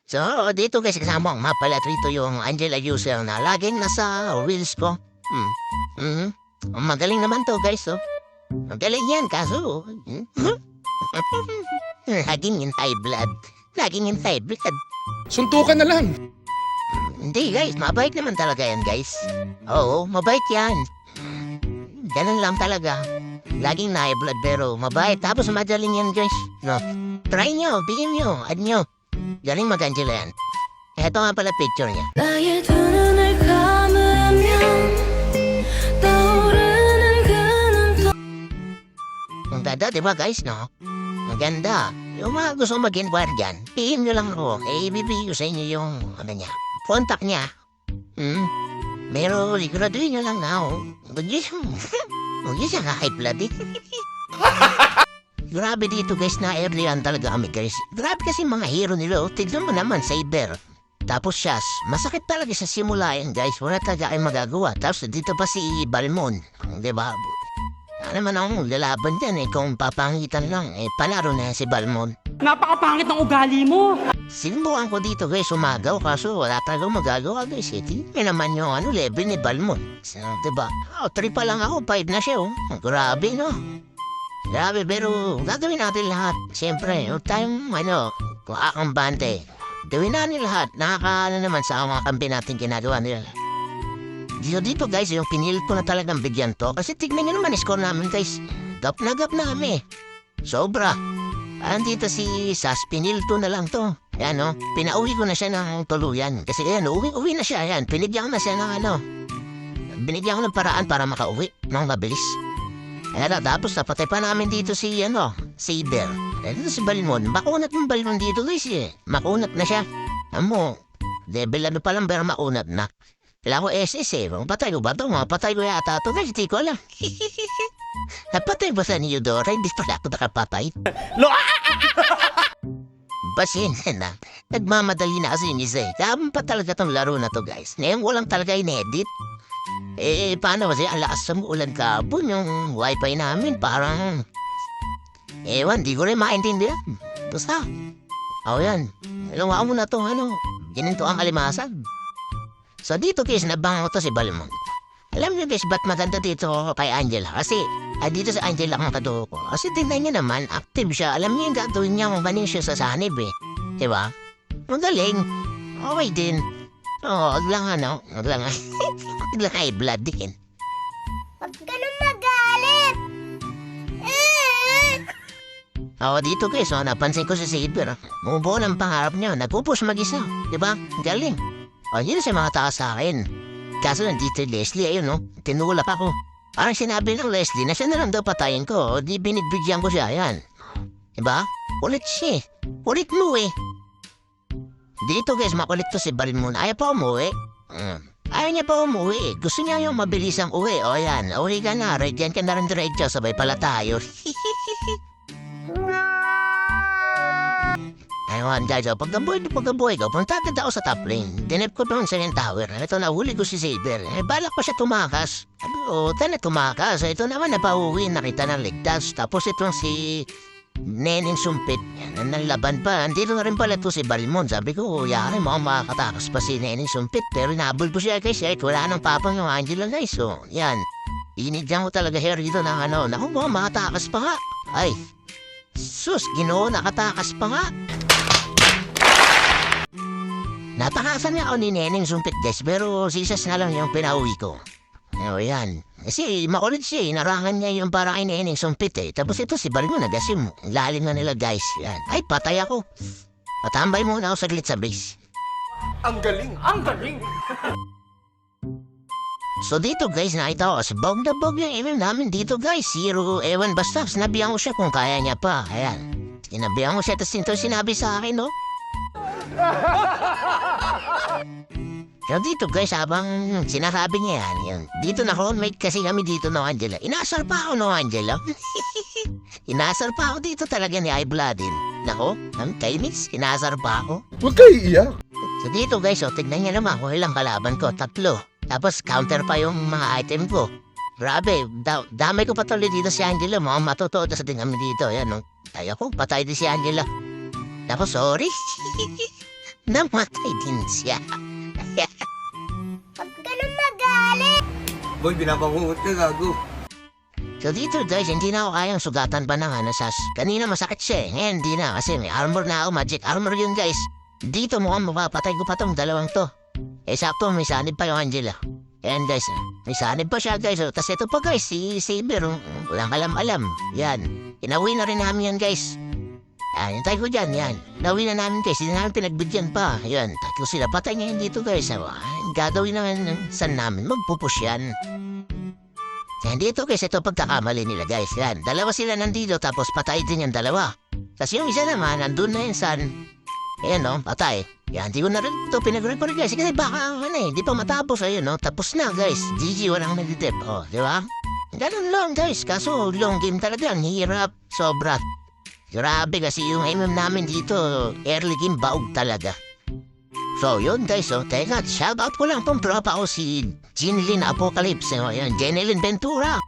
So, dito guys, kasama ang mapalat rito yung Angela User na laging nasa reels ko. Magaling naman to guys, oh. Magaling yan, kaso... Laging yung high blood. Laging yung high blood. Suntukan na lang. Hindi guys, mabait naman talaga yan guys. Oo, mabait yan. Ganun lang talaga. Laging na high blood pero mabait. Tapos madaling yan guys. No. Try nyo, bigyan nyo, add nyo. Galing mag-Angela yan. Ito nga pala picture niya. 나의 두 눈을 감으면 떠오르는 그 눈도 Ang ganda, di ba guys, no? Maganda. Yung mga gusto mag-inquire dyan, PM nyo lang ako. Ibibigay ko sa inyo yung, contact niya. Pero siguraduhin nyo lang na, Huwag nyo siya high blood eh. Grabe dito guys, na earlyan talaga kami guys. Grabe kasi mga hero nila, tignan mo naman, Saber. Tapos Shaz, masakit talaga sa simula yan guys, wala talaga kayong magagawa. Tapos dito pa si Balmon, diba? Ano naman akong lalaban dyan kung papangitan lang, panaro na si Balmon. Napakapangit ng ugali mo! Sinubukan ko dito guys, umagaw, kaso wala talagang magagawa guys. Tingnan naman yung level ni Balmon. So, diba? 3 pa lang ako, 5 na siya Grabe no? Grabe, pero gagawin natin lahat. Siyempre, huwag tayong, kuakambante. Gawin natin lahat. Naman sa mga kampi natin ginagawa nila. Dito guys, yung pinilit ko na talagang bigyan to. Kasi tignan nyo naman, score namin guys. Gap na kami. Sobra. Andito si Sas, pinilto na lang to. Yan pinauwi ko na siya ng tuluyan. Kasi yan, uwi na siya. Yan, pinigyan ko na siya ng binigyan ko ng paraan para makauwi ng mabilis. Tapos napatay pa namin dito si Saber. Dito si Balmon. Makunat yung Balmon dito guys Makunat na siya. Level pa lang pero makunat na. Kailangan ko SS Patay ko ba ito? Patay ko yata ito guys. Hindi ko alam. Napatay ba sa Neodora? Hindi pala ako nakapatay. Basin na. Nagmamadali na kasi yung isa Tama pa talaga tong laro na to guys. Ngayon ko lang talaga in-edit. Paano kasi ang lakas ng ulan kahapon yung wifi namin parang ewan, di ko rin maintindihan. Basta yan, iluwa mo na to gininto ang kalimasan. So dito guys, nabangaw to si Balmon. Alam niyo guys, ba't maganda dito kay Angela? Kasi dito sa Angela ang kado ko. Kasi tingnan niya naman, active siya. Alam niya yung gagawin niya kung galing siya sa sanib diba? Magaling. Okay din. Huwag lang huwag lang high blood din. Huwag ka nang magalit! Dito guys, napansin ko si Saber. Mubuo ng pangarap niya, nagpupush mag-isa. Diba? Galing. Yun sa mga taas sa akin. Kaso nandito Leslie, ayun tinulak ako. Parang sinabi ng Leslie na siya na lang daw patayin ko. Di binigbigyan ko siya, yan. Diba? Ulit siya Ulit mo Dito guys, makulit to si Balmon. Ayaw pa umuwi. Ayaw niya pa umuwi. Gusto niya yung mabilisang uwi. Yan, uwi ka na. Diyan ka na rin diretso. Sabay pala tayo. Ayun guys, pagkabuhay ko, punta agad ako sa top lane. Dinep ko doon sa yung tower. Ito nahuli ko si Saber. Balak pa siya tumakas. Sabi ko, tumakas. Ito naman napauwi, nakita ng ligtas. Tapos itong si Neneng Sumpit. Yan, nalaban pa. Andito na rin pala ito si Balmon. Sabi ko, yari mo makakatakas pa si Neneng Sumpit. Pero nabul ko siya guys. Wala nang papang yung Angela guys. So, yan. Inidyan ko talaga hair dito ng Naku mo, makatakas pa nga. Ay, sus, Ginoo, nakatakas pa nga. Napakasan niya ako ni Neneng Sumpit guys. Pero sisas na lang yung pinauwi ko. Yan. Kasi makulit siya narangan niya yung para kay Neneng Sumpit Tapos ito si Balmon nagasim. Lalim na nila guys. Yan. Ay, patay ako. Patambay muna ako saglit sa base. Ang galing. Ang galing. So dito guys, nakita ko, bog na bog yung MM namin dito guys. Zero, ewan, basta sinabihan ko siya kung kaya niya pa. Ayan. Sinabihan ko siya, tapos ito sinabi sa akin, Pero dito guys, habang sinasabi niya yan, dito na mate kasi kami dito Angela. Inasar pa ako Angela. Inasar pa ako dito talaga ni Ibladin. Ang kainis, inasar pa ako. Huwag kayo iiyak. So dito guys, tignan niya naman kung ilang kalaban ko, 3. Tapos counter pa yung mga item ko. Grabe, damay ko pa tuloy dito si Angela. Mga matutuot sa din kami dito. Yan, Ay ako, patay din si Angela. Tapos sorry. namatay din siya. Huwag ka nang magalit. Boy, binabangungot ka, gago. So dito guys, hindi na ako kayang sugatan pa ng anasas. Kanina masakit siya eh. Ngayon hindi na kasi may armor na ako. Magic armor yun guys. Dito mukhang mapapatay ko pa tong dalawang to. Eh sakto may sanib pa yung Angela. Ayan guys, may sanib pa siya guys. Oh. Tapos ito pa guys, si Saber. Oh. Walang alam-alam. Yan. Inawin na rin namin yan guys. Hintay ko dyan, yan. Inawin na namin guys. Hindi namin pinagbigyan pa. Yan, tatlo sila. Patay ngayon dito guys. Gagawin naman saan namin. Magpupush yan. Yan dito guys, ito pagkakamali nila guys. Yan, dalawa sila nandito tapos patay din yung dalawa. Tapos yung isa naman, nandun na yung san. Ayan no, patay. Yan, di ko na rin ito pinag-report guys. Kasi baka di pa matapos. Ayun no, tapos na guys. GG, walang nagtitip. Oh, di ba? Ganun lang guys, kaso long game talaga. Ang hirap, sobra. Grabe kasi yung MM namin dito, early game baog talaga. So yun guys, teka, shoutout ko lang tong tropa ko si Jinlin Apocalypse. Yan, Jenilyn Ventura.